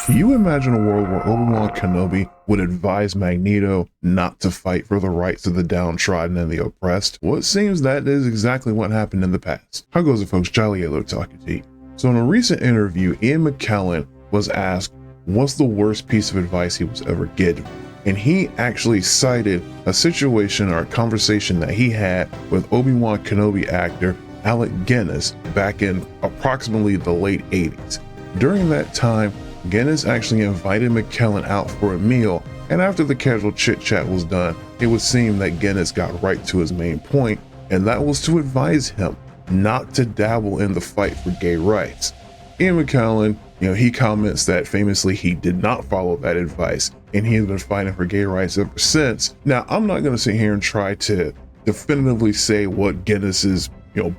You imagine a world where Obi-Wan Kenobi would advise Magneto not to fight for the rights of the downtrodden and the oppressed? Well, it seems that is exactly what happened in the past. How goes it, folks? Jolly Yellow talking to you. So in a recent interview, Ian McKellen was asked what's the worst piece of advice he was ever given. And he actually cited a situation or a conversation that he had with Obi-Wan Kenobi actor Alec Guinness back in approximately the late 80s. During that time, Guinness actually invited McKellen out for a meal, and after the casual chit-chat was done, it would seem that Guinness got right to his main point, and that was to advise him not to dabble in the fight for gay rights. Ian McKellen, he comments that famously he did not follow that advice, and he has been fighting for gay rights ever since. Now, I'm not going to sit here and try to definitively say what Guinness's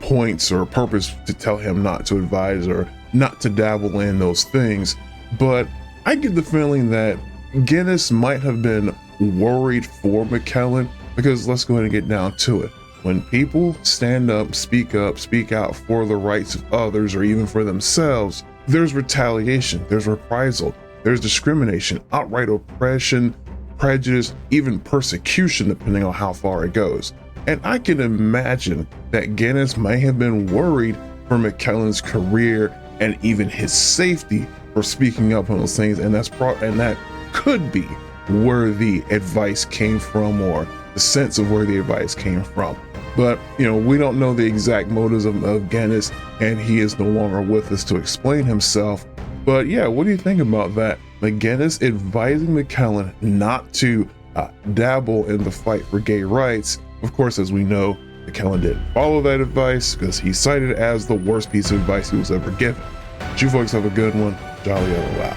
points or purpose to tell him not to advise or not to dabble in those things, but I get the feeling that Guinness might have been worried for McKellen, because let's go ahead and get down to it. When people stand up, speak out for the rights of others or even for themselves, there's retaliation, there's reprisal, there's discrimination, outright oppression, prejudice, even persecution, depending on how far it goes. And I can imagine that Guinness may have been worried for McKellen's career and even his safety for speaking up on those things, and that could be where the advice came from, or the sense of where the advice came from. But we don't know the exact motives of Guinness, and he is no longer with us to explain himself. But yeah, what do you think about that? Guinness advising McKellen not to dabble in the fight for gay rights. Of course, as we know, McKellen didn't follow that advice because he cited it as the worst piece of advice he was ever given. You folks have a good one. Jolly Yellow out.